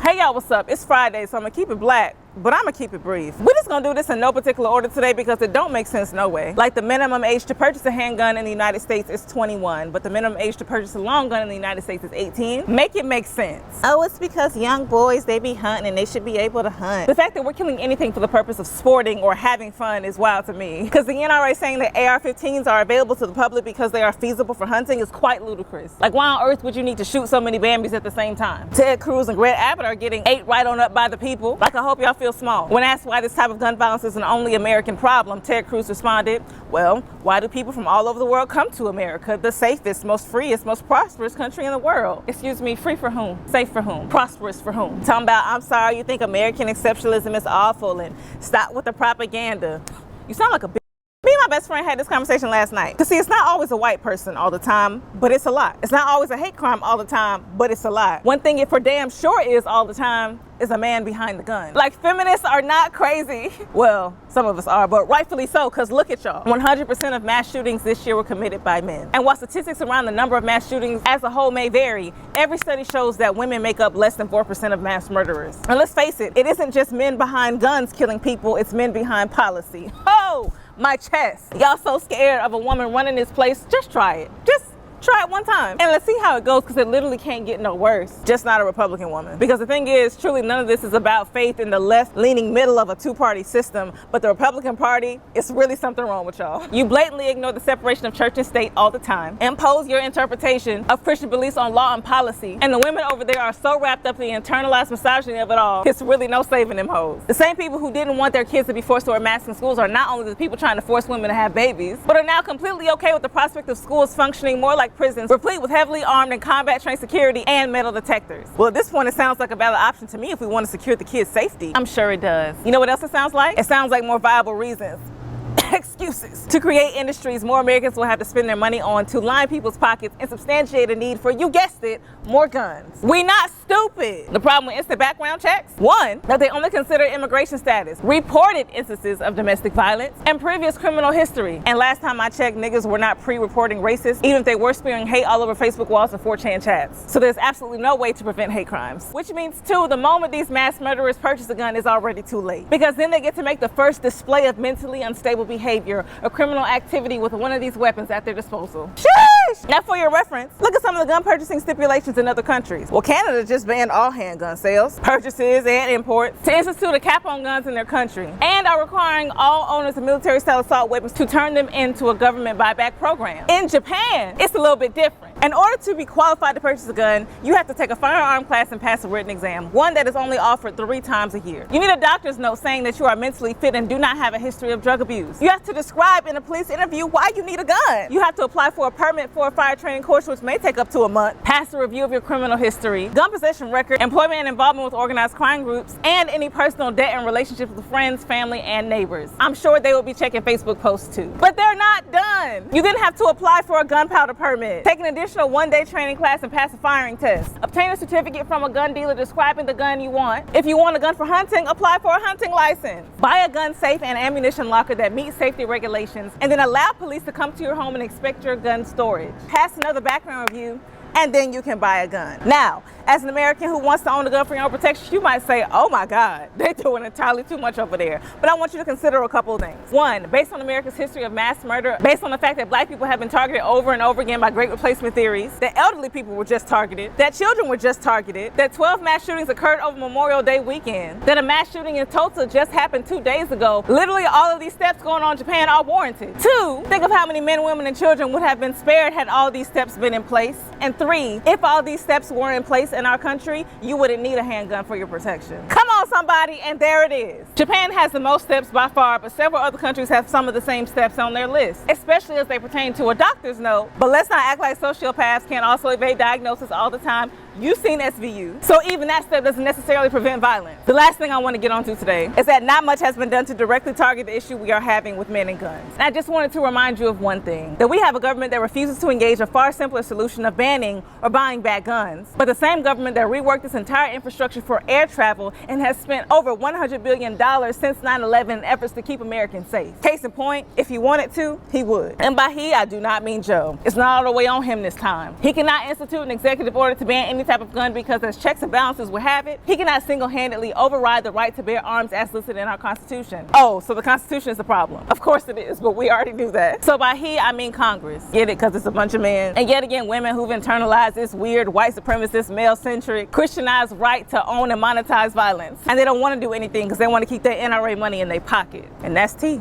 Hey y'all, what's up? It's Friday, so I'm gonna keep it black, but I'm gonna keep it brief. We're just gonna do this in no particular order today because it don't make sense no way. Like the minimum age to purchase a handgun in the United States is 21, but the minimum age to purchase a long gun in the United States is 18. Make it make sense. Oh, it's because young boys, they be hunting and they should be able to hunt. The fact that we're killing anything for the purpose of sporting or having fun is wild to me. Because the NRA saying that AR-15s are available to the public because they are feasible for hunting is quite ludicrous. Like, why on earth would you need to shoot so many Bambis at the same time? Ted Cruz and Greg Abbott are getting ate right on up by the people. Like, I hope y'all feel small. When asked why this type of gun violence is an only American problem, Ted Cruz responded, well, why do people from all over the world come to America, the safest, most freest, most prosperous country in the world? Excuse me, free for whom? Safe for whom? Prosperous for whom? Talking about, I'm sorry, you think American exceptionalism is awful and stop with the propaganda. You sound like a bitch. Me and my best friend had this conversation last night. Because see, it's not always a white person all the time, but it's a lot. It's not always a hate crime all the time, but it's a lot. One thing it for damn sure is all the time is a man behind the gun. Like, feminists are not crazy. Well, some of us are, but rightfully so, because look at y'all. 100% of mass shootings this year were committed by men. And while statistics around the number of mass shootings as a whole may vary, every study shows that women make up less than 4% of mass murderers. And let's face it, it isn't just men behind guns killing people, it's men behind policy. Oh! My chest. Y'all so scared of a woman running this place, just try it. Just try it one time and let's see how it goes, because it literally can't get no worse. Just not a Republican woman. Because the thing is, truly none of this is about faith in the left-leaning middle of a two-party system, but the Republican Party, it's really something wrong with y'all. You blatantly ignore the separation of church and state all the time, impose your interpretation of Christian beliefs on law and policy, and the women over there are so wrapped up in the internalized misogyny of it all, it's really no saving them hoes. The same people who didn't want their kids to be forced to wear masks in schools are not only the people trying to force women to have babies, but are now completely okay with the prospect of schools functioning more like prisons, replete with heavily armed and combat-trained security and metal detectors. Well, at this point, it sounds like a valid option to me if we want to secure the kids' safety. I'm sure it does. You know what else it sounds like? It sounds like more viable reasons. Excuses. To create industries more Americans will have to spend their money on to line people's pockets and substantiate a need for, you guessed it, more guns. We not stupid. The problem with instant background checks? One, that they only consider immigration status, reported instances of domestic violence, and previous criminal history. And last time I checked, niggas were not pre-reporting racist, even if they were spewing hate all over Facebook walls and 4chan chats. So there's absolutely no way to prevent hate crimes. Which means, too, the moment these mass murderers purchase a gun is already too late. Because then they get to make the first display of mentally unstable behavior or criminal activity with one of these weapons at their disposal. Sheesh! Now, for your reference, look at some of the gun purchasing stipulations in other countries. Well, Canada just banned all handgun sales, purchases, and imports to institute a cap on guns in their country, and are requiring all owners of military-style assault weapons to turn them into a government buyback program. In Japan, it's a little bit different. In order to be qualified to purchase a gun, you have to take a firearm class and pass a written exam, one that is only offered 3 times a year. You need a doctor's note saying that you are mentally fit and do not have a history of drug abuse. You have to describe in a police interview why you need a gun. You have to apply for a permit for a fire training course, which may take up to a month, pass a review of your criminal history, gun possession record, employment and involvement with organized crime groups, and any personal debt and relationships with friends, family, and neighbors. I'm sure they will be checking Facebook posts too. But they're not done. You then have to apply for a gunpowder permit, take an additional 1-day training class, and pass a firing test. Obtain a certificate from a gun dealer describing the gun you want. If you want a gun for hunting, apply for a hunting license. Buy a gun safe and ammunition locker that meets safety regulations, and then allow police to come to your home and inspect your gun storage. Pass another background review, and then you can buy a gun. Now, as an American who wants to own a gun for your own protection, you might say, oh my God, they're doing entirely too much over there. But I want you to consider a couple of things. One, based on America's history of mass murder, based on the fact that black people have been targeted over and over again by great replacement theories, that elderly people were just targeted, that children were just targeted, that 12 mass shootings occurred over Memorial Day weekend, that a mass shooting in Tulsa just happened 2 days ago. Literally all of these steps going on in Japan are warranted. 2, think of how many men, women, and children would have been spared had all these steps been in place. And 3, if all these steps were in place in our country, you wouldn't need a handgun for your protection. Come on, somebody, and there it is. Japan has the most steps by far, but several other countries have some of the same steps on their list, especially as they pertain to a doctor's note. But let's not act like sociopaths can't also evade diagnosis all the time. You've seen SVU, so even that step doesn't necessarily prevent violence. The last thing I want to get onto today is that not much has been done to directly target the issue we are having with men and guns. And I just wanted to remind you of one thing, that we have a government that refuses to engage a far simpler solution of banning or buying back guns, but the same government that reworked its entire infrastructure for air travel and has spent over $100 billion since 9/11 in efforts to keep Americans safe. Case in point, if he wanted to, he would. And by he, I do not mean Joe. It's not all the way on him this time. He cannot institute an executive order to ban any type of gun because as checks and balances would have it, he cannot single-handedly override the right to bear arms as listed in our Constitution. Oh, so the Constitution is the problem. Of course it is, but we already knew that. So by he, I mean Congress. Get it? Because it's a bunch of men. And yet again, women who've internalized this weird white supremacist, male-centric, Christianized right to own and monetize violence. And they don't want to do anything because they want to keep their NRA money in their pocket. And that's T.